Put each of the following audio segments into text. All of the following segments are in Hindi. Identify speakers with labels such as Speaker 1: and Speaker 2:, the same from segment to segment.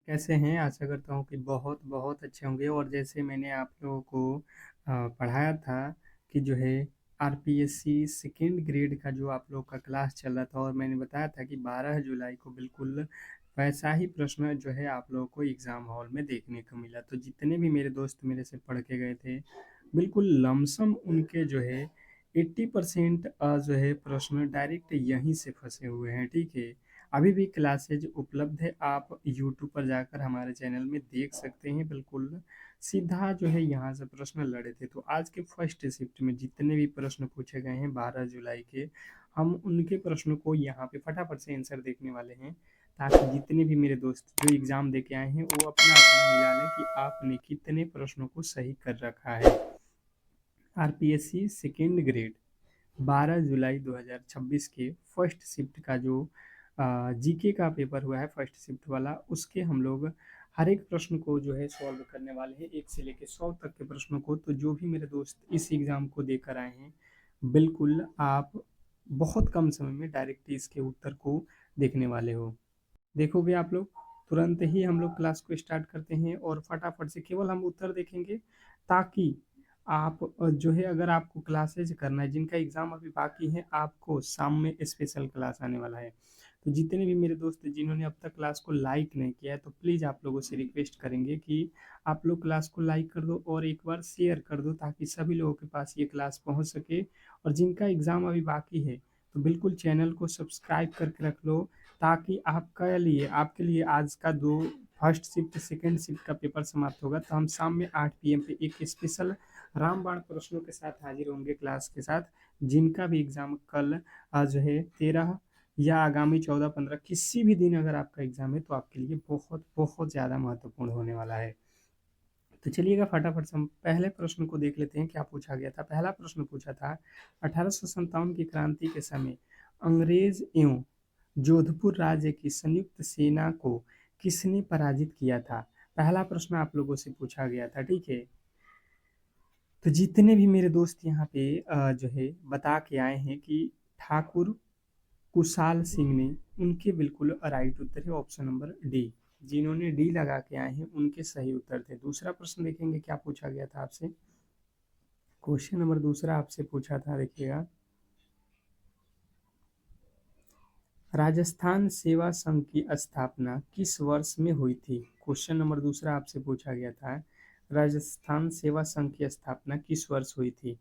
Speaker 1: कैसे हैं? आशा करता हूँ कि बहुत अच्छे होंगे और जैसे मैंने आप लोगों को पढ़ाया था कि जो है आरपीएससी सेकंड ग्रेड का जो आप लोग का क्लास चल रहा था और मैंने बताया था कि 12 जुलाई को बिल्कुल वैसा ही प्रश्न जो है आप लोगों को एग्ज़ाम हॉल में देखने को मिला। तो जितने भी मेरे दोस्त मेरे से पढ़ के गए थे, बिल्कुल लमसम उनके जो है 80% जो है प्रश्न डायरेक्ट यहीं से फँसे हुए हैं, ठीक है? अभी भी क्लासेज उपलब्ध है, आप यूट्यूब पर जाकर हमारे चैनल में देख सकते हैं। बिल्कुल सीधा जो है यहाँ से प्रश्न लड़े थे। तो आज के फर्स्ट शिफ्ट में जितने भी प्रश्न पूछे गए हैं 12 जुलाई के, हम उनके प्रश्नों को यहाँ पे फटाफट से आंसर देखने वाले हैं, ताकि जितने भी मेरे दोस्त जो एग्ज़ाम दे के आए हैं वो अपना अपना मिला लें कि आपने कितने प्रश्नों को सही कर रखा है। आरपीएससी सेकेंड ग्रेड 12 जुलाई 2026 के फर्स्ट शिफ्ट का जो जीके का पेपर हुआ है फर्स्ट शिफ्ट वाला, उसके हम लोग हर एक प्रश्न को जो है सॉल्व करने वाले हैं, 1 से लेके 100 तक के प्रश्नों को। तो जो भी मेरे दोस्त इस एग्ज़ाम को देकर आए हैं, बिल्कुल आप बहुत कम समय में डायरेक्ट इसके उत्तर को देखने वाले हो। देखोगे आप लोग, तुरंत ही हम लोग क्लास को स्टार्ट करते हैं और फटाफट से केवल हम उत्तर देखेंगे, ताकि आप जो है अगर आपको क्लासेज करना है, जिनका एग्ज़ाम अभी बाकी है, आपको शाम में स्पेशल क्लास आने वाला है। तो जितने भी मेरे दोस्त हैं जिन्होंने अब तक क्लास को लाइक नहीं किया है, तो प्लीज़ आप लोगों से रिक्वेस्ट करेंगे कि आप लोग क्लास को लाइक कर दो और एक बार शेयर कर दो, ताकि सभी लोगों के पास ये क्लास पहुँच सके। और जिनका एग्ज़ाम अभी बाकी है, तो बिल्कुल चैनल को सब्सक्राइब करके रख लो, ताकि आपके लिए आज का दो फर्स्ट शिफ्ट सेकंड शिफ्ट का पेपर समाप्त होगा, तो हम शाम में 8 पीएम पे एक स्पेशल रामबाण प्रश्नों के साथ हाजिर होंगे क्लास के साथ। जिनका भी एग्ज़ाम कल जो है 13 या आगामी 14-15 किसी भी दिन अगर आपका एग्ज़ाम है, तो आपके लिए बहुत ज़्यादा महत्वपूर्ण होने वाला है। तो चलिएगा फटाफट से हम पहले प्रश्न को देख लेते हैं क्या पूछा गया था। पहला प्रश्न पूछा था 1857 की क्रांति के समय अंग्रेज एवं जोधपुर राज्य की संयुक्त सेना को किसने पराजित किया था? पहला प्रश्न आप लोगों से पूछा गया था, ठीक है? तो जितने भी मेरे दोस्त यहाँ पे जो है बता के आए हैं कि ठाकुर कुशाल सिंह ने, उनके बिल्कुल राइट उत्तर है ऑप्शन नंबर डी। जिन्होंने डी लगा के आए हैं उनके सही उत्तर थे। दूसरा प्रश्न देखेंगे क्या पूछा गया था आपसे। क्वेश्चन नंबर दूसरा आपसे पूछा था, देखिएगा, राजस्थान सेवा संघ की स्थापना किस वर्ष में हुई थी? क्वेश्चन नंबर दूसरा आपसे पूछा गया था, राजस्थान सेवा संघ की स्थापना किस वर्ष हुई थी?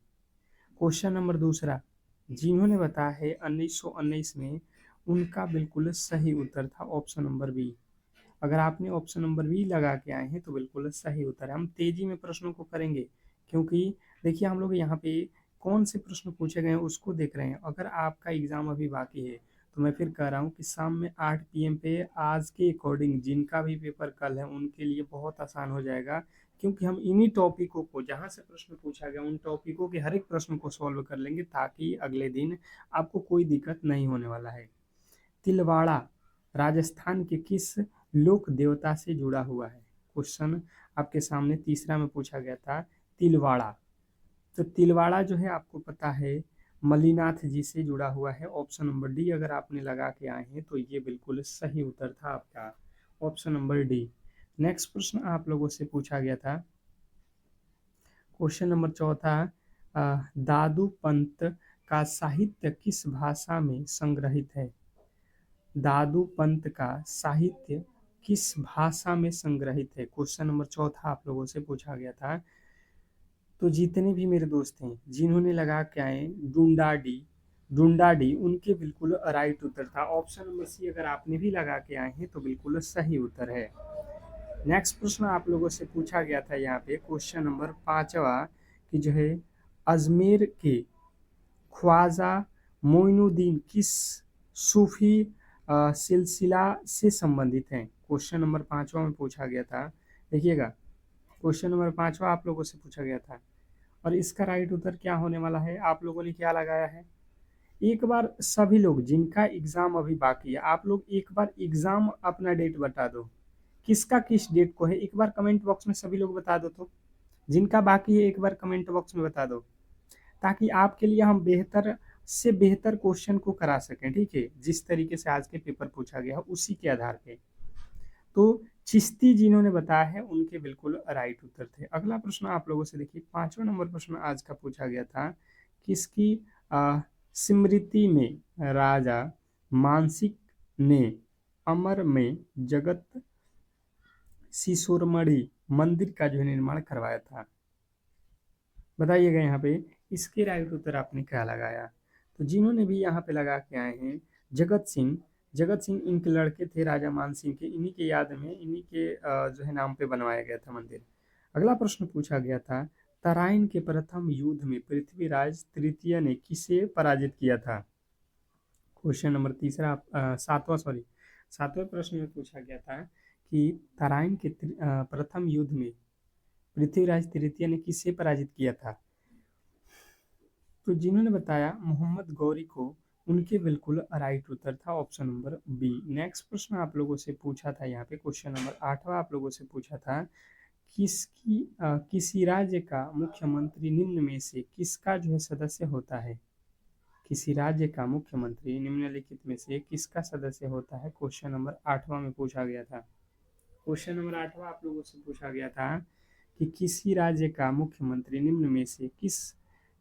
Speaker 1: क्वेश्चन नंबर दूसरा जिन्होंने बताया है 1919 में, उनका बिल्कुल सही उत्तर था ऑप्शन नंबर बी। अगर आपने ऑप्शन नंबर बी लगा के आए हैं तो बिल्कुल सही उत्तर है। हम तेजी में प्रश्नों को करेंगे, क्योंकि देखिए हम लोग यहाँ पे कौन से प्रश्न पूछे गए हैं उसको देख रहे हैं। अगर आपका एग्ज़ाम अभी बाकी है, तो मैं फिर कह रहा हूँ कि शाम में 8 पीएम पे आज के अकॉर्डिंग जिनका भी पेपर कल है उनके लिए बहुत आसान हो जाएगा, क्योंकि हम इन्हीं टॉपिकों को, जहाँ से प्रश्न पूछा गया उन टॉपिकों के हर एक प्रश्न को सॉल्व कर लेंगे, ताकि अगले दिन आपको कोई दिक्कत नहीं होने वाला है। तिलवाड़ा राजस्थान के किस लोक देवता से जुड़ा हुआ है? क्वेश्चन आपके सामने तीसरा में पूछा गया था, तिलवाड़ा। तो तिलवाड़ा जो है आपको पता है मल्लीनाथ जी से जुड़ा हुआ है। ऑप्शन नंबर डी अगर आपने लगा के आए हैं तो ये बिल्कुल सही उत्तर था आपका, ऑप्शन नंबर डी। नेक्स्ट प्रश्न आप लोगों से पूछा गया था, क्वेश्चन नंबर चौथा, दादू पंत का साहित्य किस भाषा में संग्रहित है? दादू पंत का साहित्य किस भाषा में संग्रहित है? क्वेश्चन नंबर चौथा आप लोगों से पूछा गया था। तो जितने भी मेरे दोस्त हैं जिन्होंने लगा के आए डूंडाडी, डूंडाडी, उनके बिल्कुल राइट उत्तर था ऑप्शन नंबर सी। अगर आपने भी लगा के आए हैं तो बिल्कुल सही उत्तर है। नेक्स्ट प्रश्न आप लोगों से पूछा गया था यहाँ पे, क्वेश्चन नंबर पांचवा, कि जो है अजमेर के ख्वाजा मोइनुद्दीन किस सूफी सिलसिला से संबंधित हैं? क्वेश्चन नंबर पांचवा में पूछा गया था। देखिएगा, क्वेश्चन नंबर पांचवा आप लोगों से पूछा गया था और इसका राइट उत्तर क्या होने वाला है? आप लोगों ने क्या लगाया है? एक बार सभी लोग जिनका एग्जाम अभी बाकी है, आप लोग एक बार एग्जाम अपना डेट बता दो, किसका किस डेट को है, एक बार कमेंट बॉक्स में सभी लोग बता दो। तो जिनका बाकी है एक बार कमेंट बॉक्स में बता दो, ताकि आपके लिए हम बेहतर से बेहतर क्वेश्चन को करा सकें, ठीक है? जिस तरीके से आज के पेपर पूछा गया उसी के आधार पे। तो चिश्ती जिन्होंने बताया है उनके बिल्कुल राइट उत्तर थे। अगला प्रश्न आप लोगों से देखिए, 5वां नंबर प्रश्न आज का पूछा गया था, किसकी स्मृति में राजा मानसिक ने अमर में जगत शिशोरमणि मंदिर का जो है निर्माण करवाया था। बताइएगा यहाँ पे इसके राइट उत्तर आपने क्या लगाया। तो जिन्होंने भी यहाँ पे लगा के आए हैं जगत सिंह इनके लड़के थे राजा मान सिंह के, इन्हीं के याद में, इन्हीं के जो है नाम पे बनवाया गया था मंदिर। अगला प्रश्न पूछा गया था, तराइन के प्रथम युद्ध में पृथ्वीराज तृतीय ने किसे पराजित किया था। क्वेश्चन नंबर तीसरा, सातवें प्रश्न में पूछा गया था कि तराइन के प्रथम युद्ध में पृथ्वीराज तृतीय ने किसे पराजित किया था। तो जिन्होंने बताया मोहम्मद गौरी को, उनके बिल्कुल राइट उत्तर था ऑप्शन नंबर बी। नेक्स्ट प्रश्न आप लोगों से पूछा था यहाँ पे, क्वेश्चन नंबर 8वां आप लोगों से पूछा था, किसी राज्य का मुख्यमंत्री निम्न में से किसका जो है सदस्य होता है। किसी राज्य का मुख्यमंत्री निम्नलिखित में से किसका सदस्य होता है, क्वेश्चन नंबर 8वां में पूछा गया था। क्वेश्चन नंबर 8वां आप लोगों से पूछा गया था कि किसी राज्य का मुख्यमंत्री निम्न में से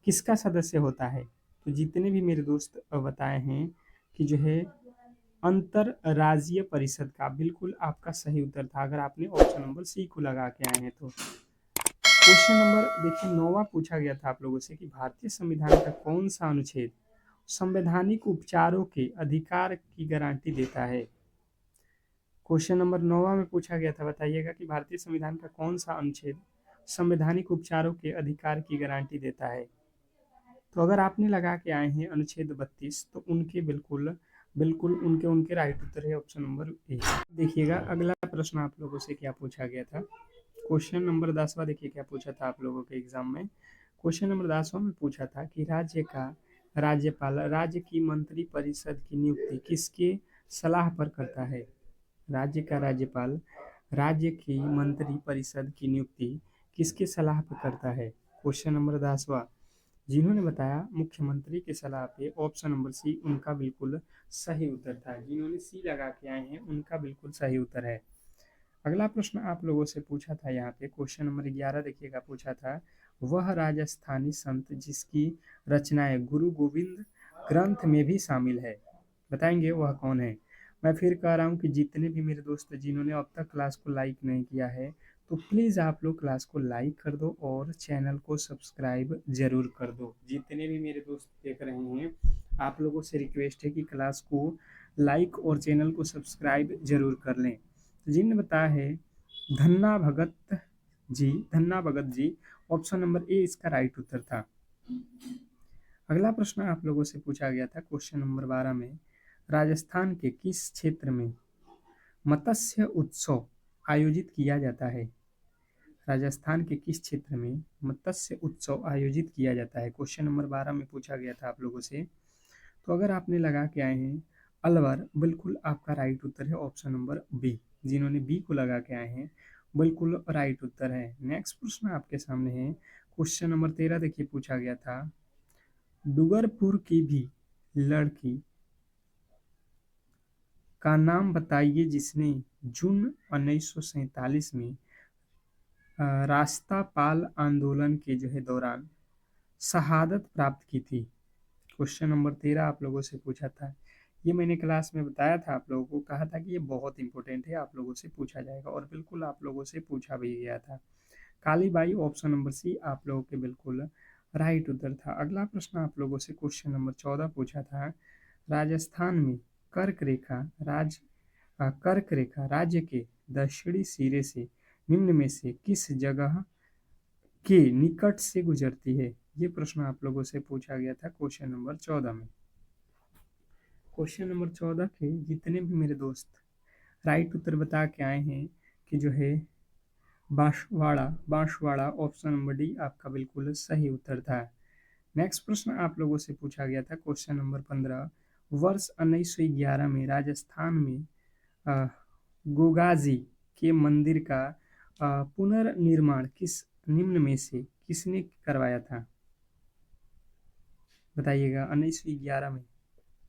Speaker 1: किसका सदस्य होता है। तो जितने भी मेरे दोस्त बताए हैं कि जो है अंतरराज्यीय परिषद का, बिल्कुल आपका सही उत्तर था अगर आपने ऑप्शन नंबर सी को लगा के आए हैं तो। क्वेश्चन नंबर देखिए 9वां पूछा गया था आप लोगों से कि भारतीय संविधान का कौन सा अनुच्छेद संवैधानिक उपचारों के अधिकार की गारंटी देता है। क्वेश्चन नंबर 9वां में पूछा गया था, बताइएगा कि भारतीय संविधान का कौन सा अनुच्छेद संवैधानिक उपचारों के अधिकार की गारंटी देता है। तो अगर आपने लगा के आए हैं अनुच्छेद 32 तो उनके बिल्कुल बिल्कुल उनके राइट उत्तर है ऑप्शन नंबर ए। देखिएगा अगला प्रश्न आप लोगों से क्या पूछा गया था। क्वेश्चन नंबर 10वां देखिए क्या पूछा था आप लोगों के एग्जाम में। क्वेश्चन नंबर 10वां में पूछा था कि राज्य का राज्यपाल राज्य की मंत्री परिषद की नियुक्ति किसके सलाह पर करता है। राज्य का राज्यपाल राज्य की मंत्री परिषद की नियुक्ति किसके सलाह पर करता है। क्वेश्चन नंबर 10वां, जिन्होंने बताया मुख्यमंत्री की सलाह पे, ऑप्शन नंबर सी उनका बिल्कुल सही उत्तर था। जिन्होंने सी लगा के आए हैं उनका बिल्कुल सही उत्तर है। अगला प्रश्न आप लोगों से पूछा था यहाँ पे, क्वेश्चन नंबर 11 देखिएगा पूछा था, वह राजस्थानी संत जिसकी रचनाएं गुरु गोविंद ग्रंथ में भी शामिल है, बताएंगे वह कौन है। मैं फिर कह रहा हूँ कि जितने भी मेरे दोस्त जिन्होंने अब तक क्लास को लाइक नहीं किया है तो प्लीज़ आप लोग क्लास को लाइक कर दो और चैनल को सब्सक्राइब जरूर कर दो। जितने भी मेरे दोस्त देख रहे हैं आप लोगों से रिक्वेस्ट है कि क्लास को लाइक और चैनल को सब्सक्राइब जरूर कर लें। जिन्होंने बताया है धन्ना भगत जी, ऑप्शन नंबर ए इसका राइट उत्तर था। अगला प्रश्न आप लोगों से पूछा गया था क्वेश्चन नंबर 12 में, राजस्थान के किस क्षेत्र में मत्स्य उत्सव आयोजित किया जाता है। राजस्थान के किस क्षेत्र में मत्स्य उत्सव आयोजित किया जाता है, क्वेश्चन नंबर 12 में पूछा गया था आप लोगों से। तो अगर आपने लगा के आए हैं अलवर, बिल्कुल आपका राइट उत्तर है ऑप्शन नंबर बी। जिन्होंने बी को लगा के आए हैं बिल्कुल राइट उत्तर है। नेक्स्ट प्रश्न आपके सामने है क्वेश्चन नंबर 13 देखिए पूछा गया था, डूंगरपुर की भी लड़की का नाम बताइए जिसने जून 1947 में रास्ता पाल आंदोलन के जो है दौरान शहादत प्राप्त की थी। क्वेश्चन नंबर 13 आप लोगों से पूछा था, ये मैंने क्लास में बताया था आप लोगों को, कहा था कि ये बहुत इंपॉर्टेंट है, आप लोगों से पूछा जाएगा और बिल्कुल आप लोगों से पूछा भी गया था। कालीबाई, ऑप्शन नंबर सी आप लोगों के बिल्कुल राइट उत्तर था। अगला प्रश्न आप लोगों से क्वेश्चन नंबर 14 पूछा था, राजस्थान में कर्क रेखा राज्य के दक्षिणी सिरे से निम्न में से किस जगह के निकट से गुजरती है। ये प्रश्न आप लोगों से पूछा गया था क्वेश्चन नंबर 14 में। क्वेश्चन नंबर 14 के जितने भी मेरे दोस्त राइट उत्तर बता के आए हैं कि जो है बांसवाड़ा, ऑप्शन नंबर डी आपका बिल्कुल सही उत्तर था। नेक्स्ट प्रश्न आप लोगों से पूछा गया था क्वेश्चन नंबर 15, वर्ष 1911 में राजस्थान में गोगाजी के मंदिर का पुनर्निर्माण किस निम्न में से किसने करवाया था। बताइएगा 1911 में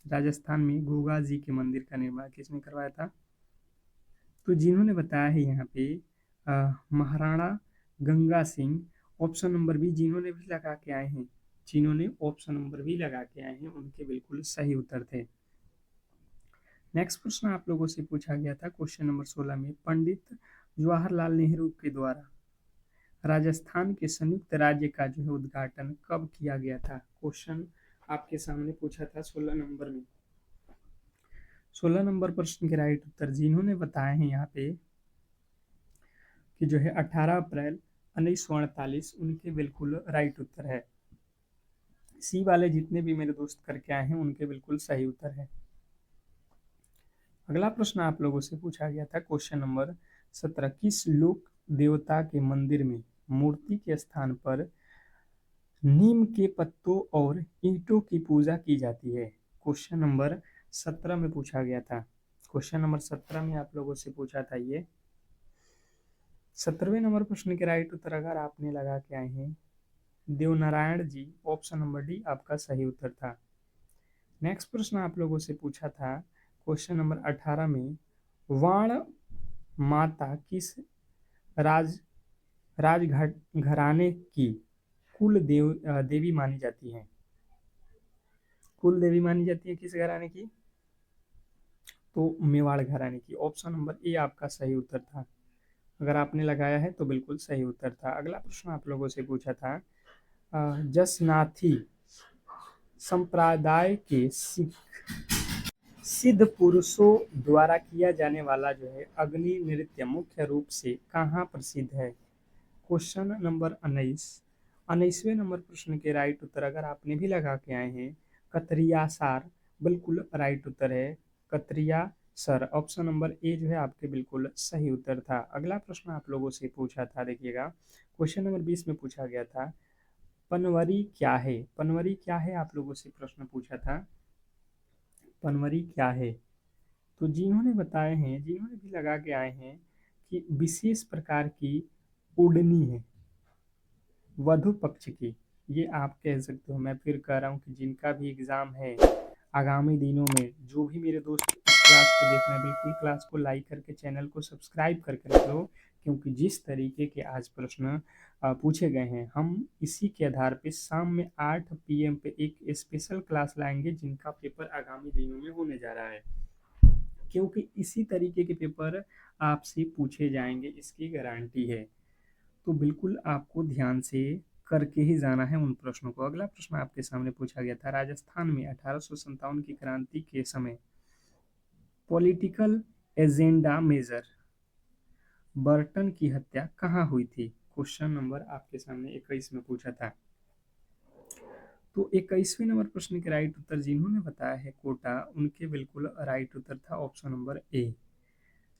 Speaker 1: राजस्थान में गोगा जी के मंदिर का निर्माण किसने करवाया था। तो जिन्होंने बताया है यहाँ पे Maharana Ganga Singh, option number B जिन्होंने भी लगा के आए हैं, जिन्होंने ऑप्शन नंबर बी लगा के आए हैं उनके बिल्कुल सही उत्तर थे। नेक्स्ट प्रश्न आप लोगों से पूछा गया था क्वेश्चन नंबर 16 में, पंडित जवाहरलाल नेहरू के द्वारा राजस्थान के संयुक्त राज्य का जो है उद्घाटन कब किया गया था। क्वेश्चन आपके सामने पूछा था 16 नंबर में। 16 नंबर प्रश्न के राइट उत्तर जिन्होंने बताए हैं यहाँ पे कि जो है 18 अप्रैल 1948, उनके बिल्कुल राइट उत्तर है। सी वाले जितने भी मेरे दोस्त करके आए हैं उनके बिल्कुल सही उत्तर है। अगला प्रश्न आप लोगों से पूछा गया था क्वेश्चन नंबर 17, किस लोक देवता के मंदिर में मूर्ति के स्थान पर नीम के पत्तों और ईंटों की पूजा की जाती है। क्वेश्चन नंबर 17 में पूछा गया था। क्वेश्चन नंबर 17 में आप लोगों से पूछा था ये। 17वें नंबर प्रश्न के राइट उत्तर अगर आपने लगा के आए हैं देवनारायण जी, ऑप्शन नंबर डी आपका सही उत्तर था। नेक्स्ट प्रश्न आप लोगों से पूछा था क्वेश्चन नंबर 18 में, वाण माता किस राज राजघाट घराने की देवी मानी जाती है। कुल देवी मानी जाती है किस घराने की, तो मेवाड़ घराने की। ऑप्शन नंबर ए आपका सही उत्तर था। अगर आपने लगाया है तो बिल्कुल सही उत्तर था। अगला प्रश्न आप लोगों से पूछा था जसनाथी संप्रदाय के सिद्ध पुरुषों द्वारा किया जाने वाला जो है अग्नि नृत्य मुख्य रूप से कहाँ प्रसिद्ध है। क्वेश्चन नंबर 19वें नंबर प्रश्न के राइट उत्तर अगर आपने भी लगा के आए हैं कतरियासार, बिल्कुल राइट उत्तर है कतरिया सर। ऑप्शन नंबर ए जो है आपके बिल्कुल सही उत्तर था। अगला प्रश्न आप लोगों से पूछा था, देखिएगा क्वेश्चन नंबर 20 में पूछा गया था पनवरी क्या है। पनवरी क्या है आप लोगों से प्रश्न पूछा था, पनवरी क्या है। तो जिन्होंने बताए हैं, जिन्होंने भी लगा के आए हैं कि विशेष प्रकार की ओढ़नी है वधु पक्ष की, ये आप कह सकते हो। मैं फिर कह रहा हूँ कि जिनका भी एग्जाम है आगामी दिनों में, जो भी मेरे दोस्त इस क्लास को देख रहे हैं बिल्कुल क्लास को लाइक करके चैनल को सब्सक्राइब करके रख लो, क्योंकि जिस तरीके के आज प्रश्न पूछे गए हैं हम इसी के आधार पे शाम में 8 PM पे एक स्पेशल क्लास लाएंगे जिनका पेपर आगामी दिनों में होने जा रहा है, क्योंकि इसी तरीके के पेपर आपसे पूछे जाएंगे, इसकी गारंटी है। तो बिल्कुल आपको ध्यान से करके ही जाना है उन प्रश्नों को। अगला प्रश्न आपके सामने पूछा गया था राजस्थान में 1857 की क्रांति के समय पॉलिटिकल एजेंडा मेजर बर्टन की हत्या कहाँ हुई थी। क्वेश्चन नंबर आपके सामने 21 में पूछा था। तो 21वें नंबर प्रश्न के राइट उत्तर जिन्होंने बताया है कोटा, उनके बिल्कुल राइट उत्तर था ऑप्शन नंबर ए।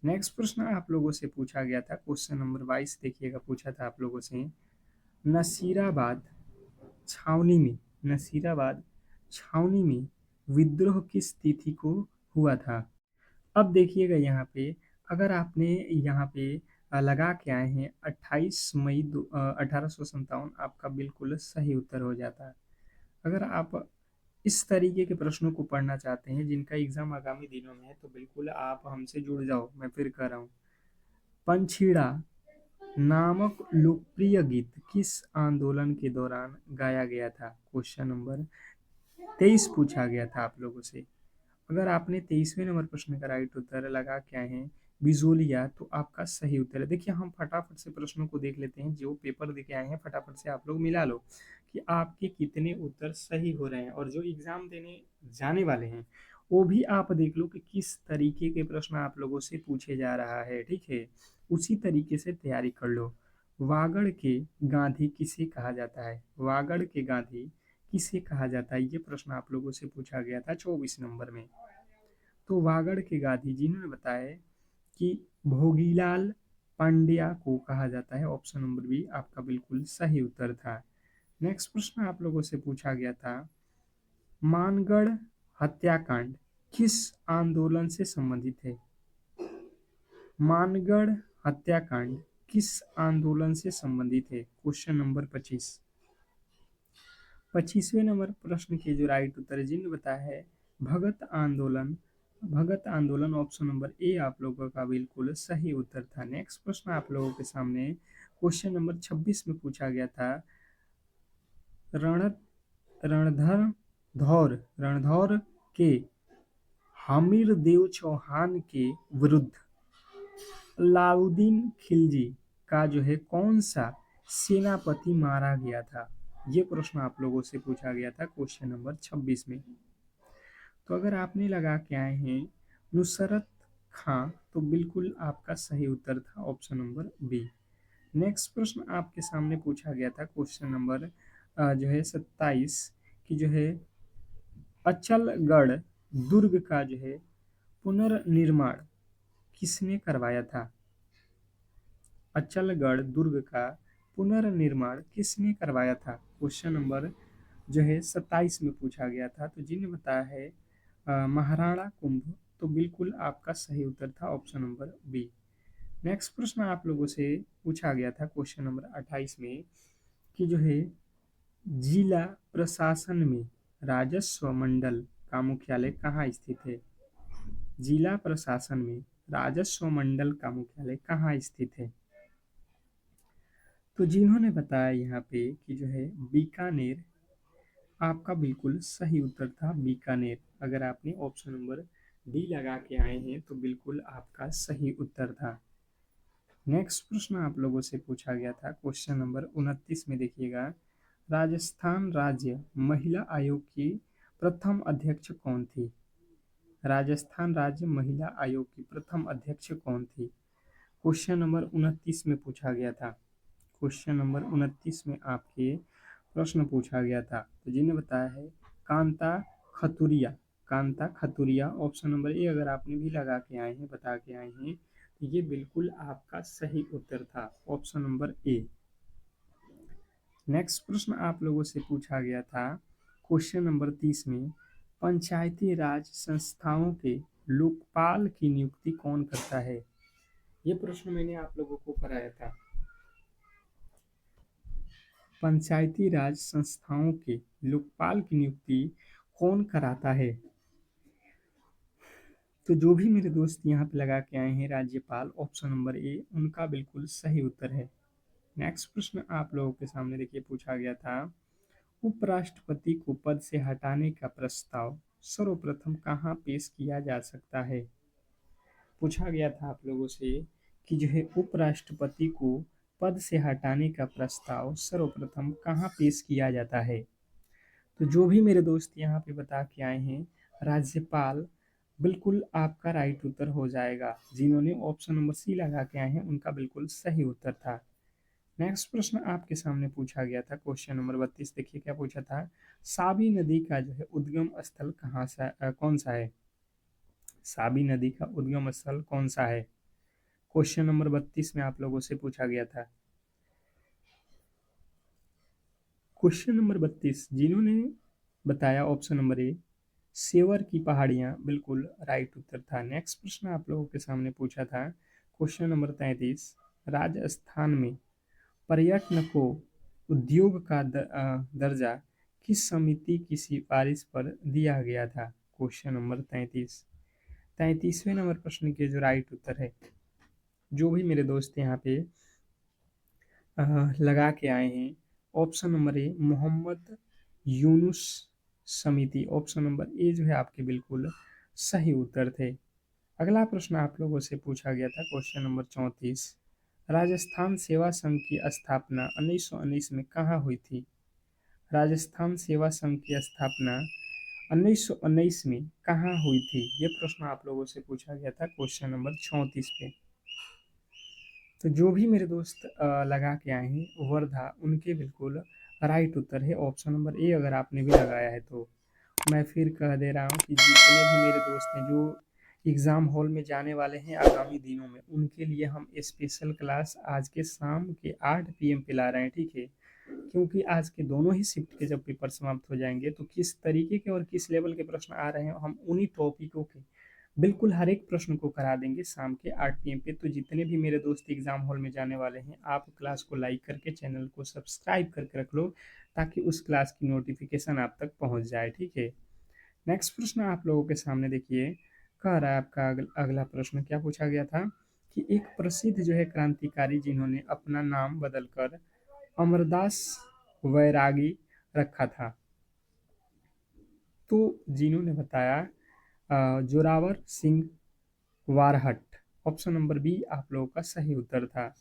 Speaker 1: नेक्स्ट प्रश्न आप लोगों से पूछा गया था क्वेश्चन नंबर 22, देखिएगा पूछा था आप लोगों से नसीराबाद छावनी में, नसीराबाद छावनी में विद्रोह किस तिथि को हुआ था। अब देखिएगा यहाँ पे अगर आपने यहाँ पे लगा के आए हैं 28 मई 1857, आपका बिल्कुल सही उत्तर हो जाता है। अगर आप इस तरीके के प्रश्नों को पढ़ना चाहते हैं जिनका एग्जाम आगामी दिनों में है तो बिल्कुल आप हमसे जुड़ जाओ। मैं फिर कह रहा हूँ पंछीड़ा नामक लोकप्रिय गीत किस आंदोलन के दौरान गाया गया था। क्वेश्चन नंबर 23 पूछा गया था आप लोगों से। अगर आपने 23वें नंबर प्रश्न का राइट उत्तर लगा के आए हैं बिजोलिया, तो आपका सही उत्तर है। देखिए हम फटाफट से प्रश्नों को देख लेते हैं, जो पेपर देके आए हैं फटाफट से आप लोग मिला लो कि आपके कितने उत्तर सही हो रहे हैं, और जो एग्जाम देने जाने वाले हैं वो भी आप देख लो कि किस तरीके के प्रश्न आप लोगों से पूछे जा रहा है, ठीक है, उसी तरीके से तैयारी कर लो। वागड़ के गांधी किसे कहा जाता है, वागड़ के गांधी किसे कहा जाता है, ये प्रश्न आप लोगों से पूछा गया था 24 नंबर में। तो वागड़ के गांधी जिन्होंने बताया कि भोगीलाल पांड्या को कहा जाता है, ऑप्शन नंबर बी आपका बिल्कुल सही उत्तर था। नेक्स्ट प्रश्न आप लोगों से पूछा गया था मानगढ़ हत्याकांड किस आंदोलन से संबंधित है। मानगढ़ हत्याकांड किस आंदोलन से संबंधित है। क्वेश्चन नंबर 25वें नंबर प्रश्न के जो राइट उत्तर जिन्होंने बताया है भगत आंदोलन भगत आंदोलन ऑप्शन नंबर ए आप लोगों का बिल्कुल सही उत्तर था। नेक्स्ट प्रश्न आप लोगों के सामने क्वेश्चन नंबर 26 में पूछा गया था। रण रणधौर के हामिर देव चौहान के विरुद्ध अलाउद्दीन खिलजी का जो है कौन सा सेनापति मारा गया था? ये प्रश्न आप लोगों से पूछा गया था क्वेश्चन नंबर 26 में। तो अगर आपने लगा के आए हैं नुसरत खां, तो बिल्कुल आपका सही उत्तर था ऑप्शन नंबर बी। नेक्स्ट प्रश्न आपके सामने पूछा गया था क्वेश्चन नंबर जो है 27 की जो है अचलगढ़ दुर्ग का जो है पुनर्निर्माण किसने करवाया था? अचलगढ़ दुर्ग का पुनर्निर्माण किसने करवाया था? क्वेश्चन नंबर जो है 27 में पूछा गया था। तो जिन्हें बताया है महाराणा कुंभ, तो बिल्कुल आपका सही उत्तर था ऑप्शन नंबर बी। नेक्स्ट प्रश्न आप लोगों से पूछा गया था क्वेश्चन नंबर 28 में कि जो है जिला प्रशासन में राजस्व मंडल का मुख्यालय कहाँ स्थित है? जिला प्रशासन में राजस्व मंडल का मुख्यालय कहाँ स्थित है? तो जिन्होंने बताया यहाँ पे कि जो है बीकानेर, आपका बिल्कुल सही उत्तर था बीकानेर। अगर आपने ऑप्शन नंबर डी लगा के आए हैं तो बिल्कुल आपका सही उत्तर था। नेक्स्ट प्रश्न आप लोगों से पूछा गया था क्वेश्चन नंबर 29 में देखिएगा, राजस्थान राज्य महिला आयोग की प्रथम अध्यक्ष कौन थी? राजस्थान राज्य महिला आयोग की प्रथम अध्यक्ष कौन थी? क्वेश्चन नंबर 29 में पूछा गया था। क्वेश्चन नंबर 29 में आपके प्रश्न पूछा गया था। तो जिन्हें बताया है कांता खतुरिया, कांता खतुरिया ऑप्शन नंबर ए अगर आपने भी लगा के आए हैं, बता के आए हैं, तो ये बिल्कुल आपका सही उत्तर था ऑप्शन नंबर ए। नेक्स्ट प्रश्न आप लोगों से पूछा गया था क्वेश्चन नंबर 30 में, पंचायती राज संस्थाओं के लोकपाल की नियुक्ति कौन करता है? ये प्रश्न मैंने आप लोगों को कराया था। पंचायती राज संस्थाओं के लोकपाल की नियुक्ति कौन कराता है? तो जो भी मेरे दोस्त यहाँ पे लगा के आए हैं राज्यपाल, ऑप्शन नंबर ए उनका बिल्कुल सही उत्तर है। नेक्स्ट प्रश्न आप लोगों के सामने देखिए पूछा गया था, उपराष्ट्रपति को पद से हटाने का प्रस्ताव सर्वप्रथम कहाँ पेश किया जा सकता है? पूछा गया था आप लोगों से कि जो है उपराष्ट्रपति को पद से हटाने का प्रस्ताव सर्वप्रथम कहाँ पेश किया जाता है? तो जो भी मेरे दोस्त यहाँ पे बता के आए हैं राज्यपाल, बिल्कुल आपका राइट उत्तर हो जाएगा। जिन्होंने ऑप्शन नंबर सी लगा के आए हैं उनका बिल्कुल सही उत्तर था। नेक्स्ट प्रश्न आपके सामने पूछा गया था क्वेश्चन नंबर 32, देखिए क्या पूछा था, साबी नदी का जो है उद्गम स्थल कौन सा है? साबी नदी का उद्गम स्थल कौन सा है? क्वेश्चन नंबर 32 में आप लोगों से पूछा गया था। क्वेश्चन नंबर 32 जिन्होंने बताया ऑप्शन नंबर ए सेवर की पहाड़ियाँ, बिल्कुल राइट उत्तर था। नेक्स्ट प्रश्न आप लोगों के सामने पूछा था क्वेश्चन नंबर 33, राजस्थान में पर्यटन को उद्योग का दर्जा किस समिति की सिफारिश पर दिया गया था? क्वेश्चन नंबर 33, 33वें नंबर प्रश्न के जो राइट उत्तर है, जो भी मेरे दोस्त यहाँ पे लगा के आए हैं, option number A Mohammad Yunus समिति, ऑप्शन नंबर ए जो है आपके बिल्कुल सही उत्तर थे। अगला प्रश्न आप लोगों से पूछा गया था क्वेश्चन नंबर 34, राजस्थान सेवा संघ की स्थापना 1919 में कहाँ हुई थी? राजस्थान सेवा संघ की स्थापना 1919 में कहाँ हुई थी? ये प्रश्न आप लोगों से पूछा गया था क्वेश्चन नंबर 34 पे। तो जो भी मेरे दोस्त लगा के आए हैं वर्धा, उनके बिल्कुल राइट उत्तर है ऑप्शन नंबर ए अगर आपने भी लगाया है तो। मैं फिर कह दे रहा हूँ कि जितने भी मेरे दोस्त हैं जो एग्ज़ाम हॉल में जाने वाले हैं आगामी दिनों में, उनके लिए हम स्पेशल क्लास आज के शाम के 8 PM पे ला रहे हैं, ठीक है? क्योंकि आज के दोनों ही शिफ्ट के जब पेपर समाप्त हो जाएंगे तो किस तरीके के और किस लेवल के प्रश्न आ रहे हैं, हम उन्हीं टॉपिकों के बिल्कुल हर एक प्रश्न को करा देंगे शाम के 8 PM पे। तो जितने भी मेरे दोस्त एग्ज़ाम हॉल में जाने वाले हैं, आप क्लास को लाइक करके चैनल को सब्सक्राइब करके रख लो ताकि उस क्लास की नोटिफिकेशन आप तक पहुंच जाए, ठीक है? नेक्स्ट प्रश्न आप लोगों के सामने देखिए, कह रहा है आपका अगला प्रश्न क्या पूछा गया था कि एक प्रसिद्ध जो है क्रांतिकारी जिन्होंने अपना नाम बदलकर अमरदास वैरागी रखा था, तो जिन्होंने बताया Zorawar Singh Barhat. Option number B आप लोगों का सही उत्तर था।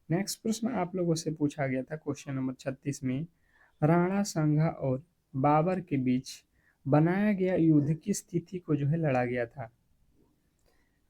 Speaker 1: नेक्स्ट प्रश्न आप लोगों से पूछा गया था क्वेश्चन नंबर 36 में, राणा सांगा और बाबर के बीच बनाया गया युद्ध किस तिथि को जो है लड़ा गया था।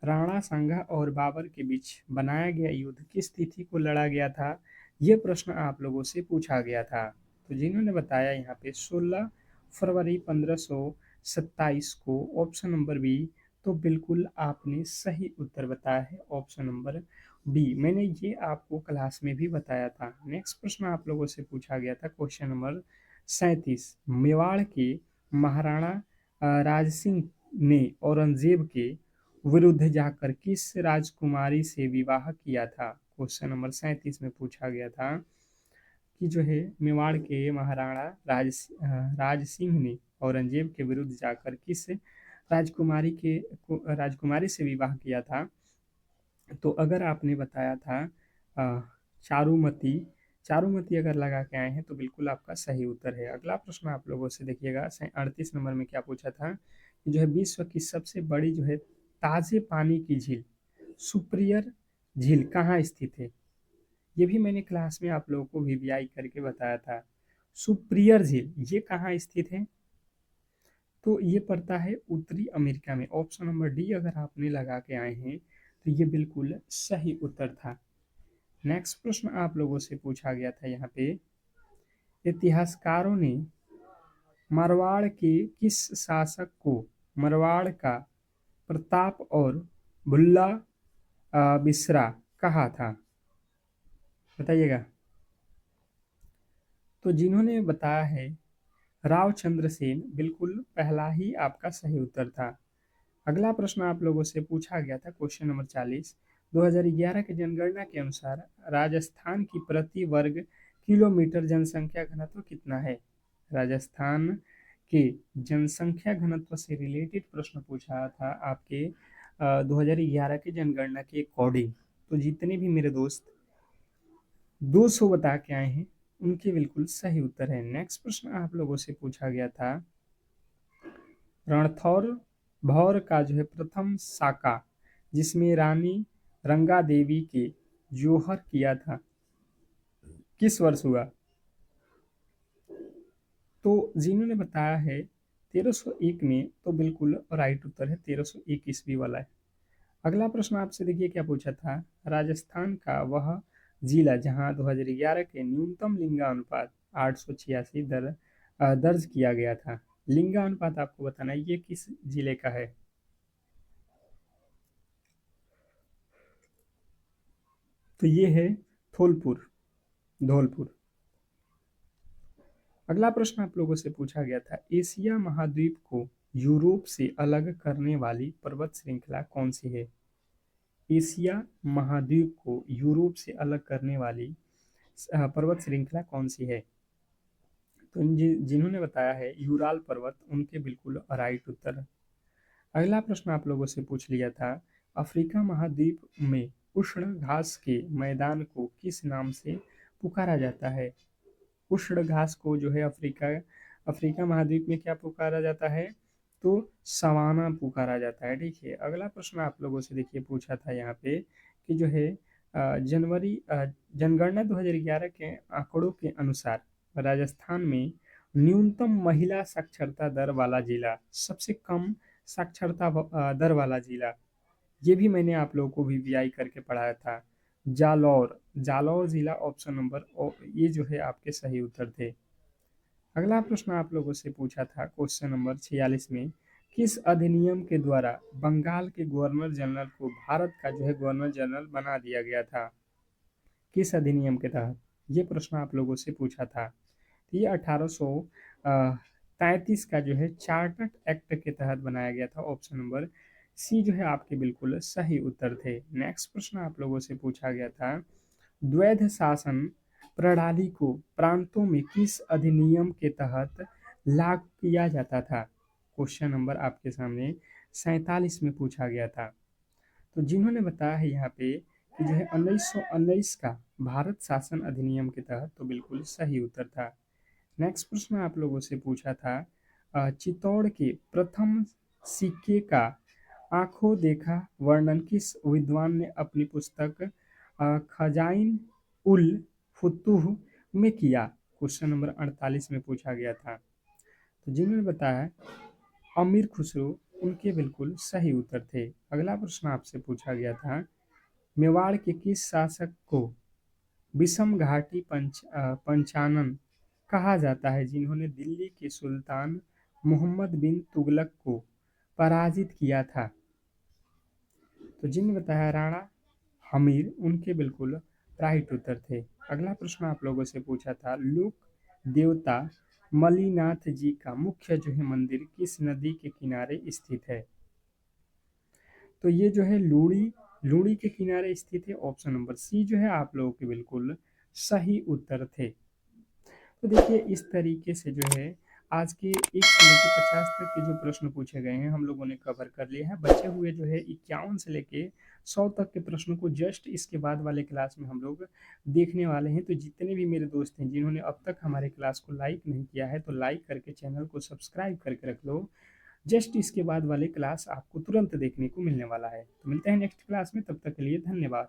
Speaker 1: राणा सांगा और बाबर के बीच बनाया गया युद्ध किस तिथि को लड़ा गया था, ये प्रश्न आप लोगों से पूछा गया था। तो जिन्होंने बताया यहाँ पे 16 फरवरी 1527 को, ऑप्शन नंबर बी। तो बिल्कुल आपने सही उत्तर बताया है, ऑप्शन नंबर बी। मैंने ये आपको क्लास में भी बताया था। नेक्स्ट प्रश्न आप लोगों से पूछा गया था क्वेश्चन नंबर 37, मेवाड़ के महाराणा राज सिंह ने औरंगजेब के विरुद्ध जाकर किस राजकुमारी से विवाह किया था। क्वेश्चन नंबर 37 में पूछा गया था कि जो है मेवाड़ के महाराणा राज सिंह ने औरंगजेब के विरुद्ध जाकर किस राजकुमारी से विवाह किया था। तो अगर आपने बताया था चारुमती, चारुमती अगर लगा के आए हैं तो बिल्कुल आपका सही उत्तर है। अगला प्रश्न आप लोगों से देखिएगा 38 नंबर में क्या पूछा था कि जो है विश्व की सबसे बड़ी जो है ताजे पानी की झील सुप्रियर झील कहाँ स्थित है। ये भी मैंने क्लास में आप लोगों को वीवीआई करके बताया था। सुप्रियर झील ये कहाँ स्थित है, तो ये पड़ता है उत्तरी अमेरिका में। ऑप्शन नंबर डी अगर आपने लगा के आए हैं तो ये बिल्कुल सही उत्तर था। नेक्स्ट प्रश्न आप लोगों से पूछा गया था यहाँ पे, इतिहासकारों ने मारवाड़ के किस शासक को मारवाड़ का प्रताप और भुल्ला बिसरा कहा था, बताइएगा। तो जिन्होंने बताया है रावचंद्र सेन, बिल्कुल पहला ही आपका सही उत्तर था। अगला प्रश्न आप लोगों से पूछा गया था क्वेश्चन नंबर 40, 2011 की जनगणना के अनुसार राजस्थान की प्रति वर्ग किलोमीटर जनसंख्या घनत्व कितना है। राजस्थान के जनसंख्या घनत्व से रिलेटेड प्रश्न पूछा था आपके 2011 की जनगणना के अकॉर्डिंग। तो जितने भी मेरे दोस्त 200 बता के आए हैं उनके बिल्कुल सही उत्तर है। नेक्स्ट प्रश्न आप लोगों से पूछा गया था, रणथौर भौर का जो है प्रथम साका जिसमें रानी रंगा देवी के जोहर किया था किस वर्ष हुआ। तो जिन्होंने बताया है 1301 में, तो बिल्कुल राइट उत्तर है 1301 ईस्वी वाला है। अगला प्रश्न आपसे देखिए क्या पूछा था, राजस्थान का वह जिला जहां 2011 के न्यूनतम लिंगानुपात 886 दर्ज किया गया था। लिंगानुपात आपको बताना है ये किस जिले का है। तो ये है धौलपुर, धौलपुर। अगला प्रश्न आप लोगों से पूछा गया था, एशिया महाद्वीप को यूरोप से अलग करने वाली पर्वत श्रृंखला कौन सी है। एशिया महाद्वीप को यूरोप से अलग करने वाली पर्वत श्रृंखला कौन सी है। तो जिन्होंने बताया है यूराल पर्वत, उनके बिल्कुल राइट उत्तर। अगला प्रश्न आप लोगों से पूछ लिया था, अफ्रीका महाद्वीप में उष्ण घास के मैदान को किस नाम से पुकारा जाता है। उष्ण घास को जो है अफ्रीका महाद्वीप में क्या पुकारा जाता है, तो सवाना पुकारा जाता है। ठीक है। अगला प्रश्न आप लोगों से देखिए पूछा था यहाँ पे कि जो है जनगणना 2011 के आंकड़ों के अनुसार राजस्थान में न्यूनतम महिला साक्षरता दर वाला जिला, सबसे कम साक्षरता दर वाला जिला, ये भी मैंने आप लोगों को वीवीआई करके पढ़ाया था, जालौर। जालौर जिला ऑप्शन नंबर ये जो है आपके सही उत्तर थे। अगला प्रश्न आप लोगों से पूछा था क्वेश्चन नंबर 46 में, किस अधिनियम के द्वारा बंगाल के गवर्नर जनरल को भारत का जो है गवर्नर जनरल बना दिया गया था। किस अधिनियम के तहत, ये प्रश्न आप लोगों से पूछा था। तो ये 1833 का जो है चार्टर्ड एक्ट के तहत बनाया गया था। ऑप्शन नंबर सी जो है आपके बिल्कुल सही उत्तर थे। नेक्स्ट प्रश्न आप लोगों से पूछा गया था, द्वैध शासन प्रणाली को प्रांतों में किस अधिनियम के तहत लागू किया जाता था। क्वेश्चन नंबर आपके सामने 1947 में पूछा गया था। तो जिन्होंने बताया है यहाँ पे कि जो है 1919 का भारत शासन अधिनियम के तहत, तो बिल्कुल सही उत्तर था। नेक्स्ट प्रश्न आप लोगों से पूछा था चित्तौड़ के प्रथम सिक्के का आंखों देखा वर्णन किस विद्वान ने अपनी पुस्तक खजाइन उल फुतूह में किया? क्वेश्चन नंबर 48 में पूछा गया था। तो जिन्होंने बताया अमीर खुसरो, उनके बिल्कुल सही उत्तर थे। अगला प्रश्न आपसे पूछा गया था मेवाड़ के किस शासक को विषम घाटी पंचानन कहा जाता है जिन्होंने दिल्ली के सुल्तान मोहम्मद बिन तुगलक को पराजित किया था? तो जिन्होंने बताया राणा हमीर, उनके बिल्कुल राइट उत्तर थे। अगला प्रश्न आप लोगों से पूछा था लोक देवता मलिनाथ जी का मुख्य जो है मंदिर किस नदी के किनारे स्थित है? तो ये जो है लूड़ी लूड़ी के किनारे स्थित है। ऑप्शन नंबर सी जो है आप लोगों के बिल्कुल सही उत्तर थे। तो देखिए इस तरीके से जो है आज के 1 से लेके 50 तक के जो प्रश्न पूछे गए हैं हम लोगों ने कवर कर लिए हैं। बचे हुए जो है 51 से लेके 100 तक के प्रश्नों को जस्ट इसके बाद वाले क्लास में हम लोग देखने वाले हैं। तो जितने भी मेरे दोस्त हैं जिन्होंने अब तक हमारे क्लास को लाइक नहीं किया है तो लाइक करके चैनल को सब्सक्राइब करके रख लो। जस्ट इसके बाद वाले क्लास आपको तुरंत देखने को मिलने वाला है। तो मिलते हैं नेक्स्ट क्लास में, तब तक के लिए धन्यवाद।